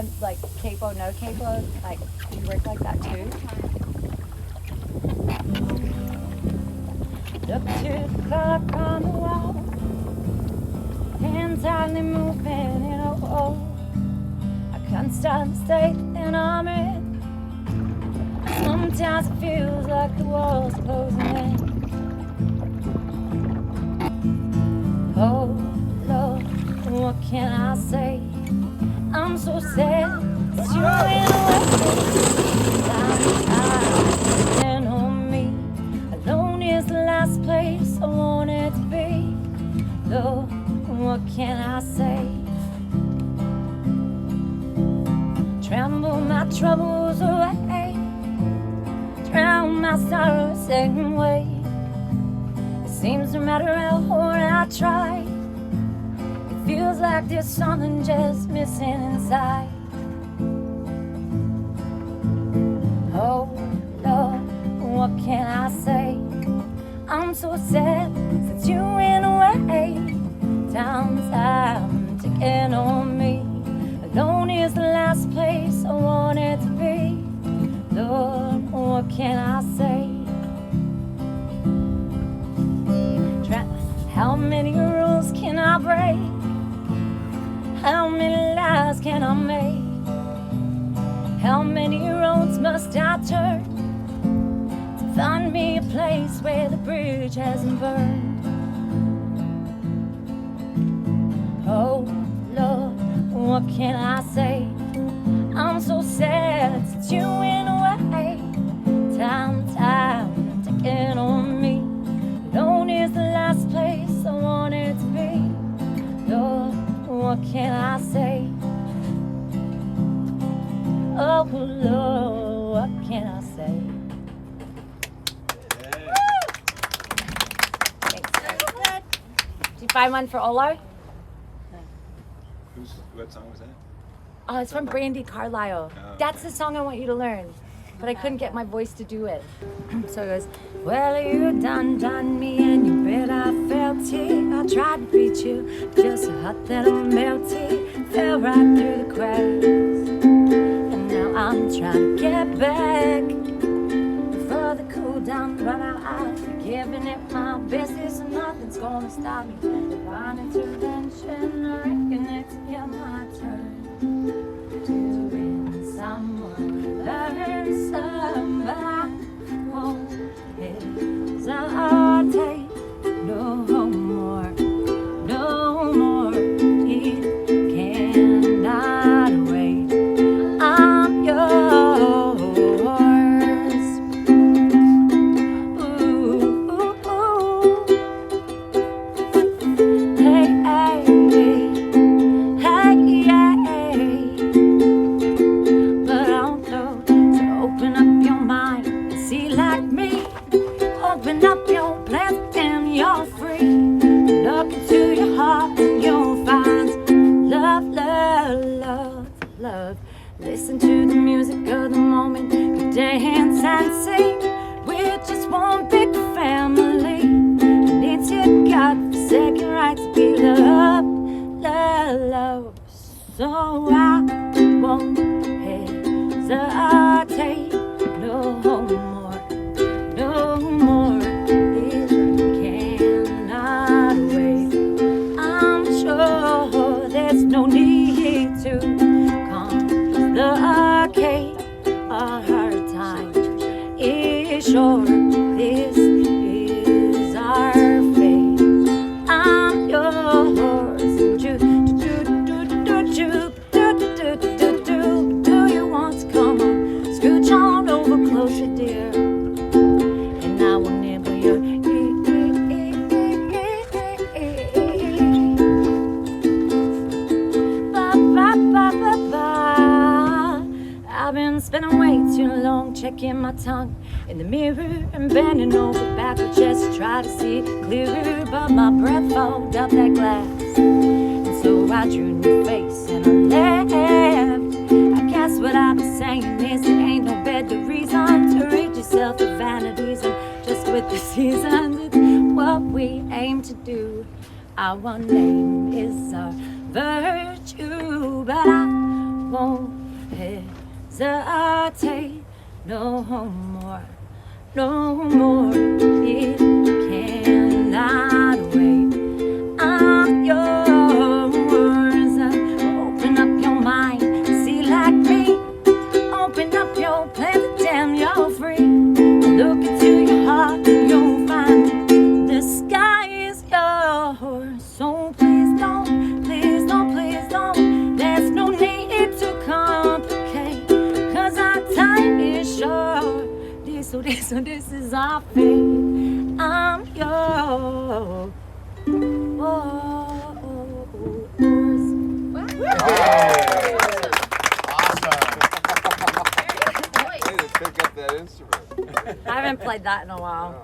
on like capo, no capo? Like, you work like that too? Look to the clock on the wall, hands tightly moving in a hole. I can't stop the state that I'm in. Sometimes it feels like the walls are closing in. Oh Lord, what can I say? I'm so sad that you're in a way. And on me, alone is the last place I wanted to be. Lord, what can I say? Tremble my troubles away, drown my sorrow second way. It seems no matter how hard I try, it feels like there's something just missing inside. Oh Lord, what can I say? I'm so sad since you went away. Time taking on me. Alone is the last place I wanted to be. Lord, what can I say? How many rules can I break? How many lies can I make? How many roads must I turn to find me a place where the bridge hasn't burned? Oh Lord, what can I say? I'm so sad since you went away. Time taking on me. Alone is the last place I wanted to be. Lord, what can I say? Oh Lord, what can I say? Thanks. Did you find one for Olo? What song was that? Oh, it's from Brandy Carlisle. Oh, That's the song I want you to learn. But I couldn't get my voice to do it. So it goes, well, you done me and you bet I felt it. I tried to beat you, just so hot that I'm melty. Fell right through the cracks. And now I'm trying to get back. Before the cool down run out, I'm giving it my best. So nothing's gonna stop me. Divine intervention, I reckon it's again my turn. To win someone, learn somebody, won't hesitate no more, no more. It cannot wait. I'm yours. Ooh, ooh, ooh. Hey, hey, hey, hey, hey. But I don't know, so open up your mind and see like me. Open up your plans and you're free. Look into your heart and you'll find love, love, love, love. Listen to the music of the moment. Go dance and sing. We're just one big family. And it's your God-forsaken right to be loved, love, love. So I won't hesitate no more, no more. It cannot wait. I'm sure there's no need to complicate a hard time. It's sure this is our fate. I'm yours. Do you want to come on? Scooch on over closer, dear. And I will nibble your I've been spending way too long checking my tongue in the mirror and bending over backwards just to try to see clearer. But my breath fogged up that glass, and so I drew a new face and I laughed. I guess what I've been saying is there ain't no better reason to rid yourself of vanities and just with the seasons. It's what we aim to do. Our name is our virtue, but I won't hesitate no more, no more. It cannot wait. I'm yours. Open up your mind, see like me. Open up your plans, damn, you're free. Look into your heart, you'll find the sky is yours. So please don't, please don't, please don't. There's no need to complicate, 'cause our time is short. This is our fate. I'm yours. Way to pick up that instrument. I haven't played that in a while.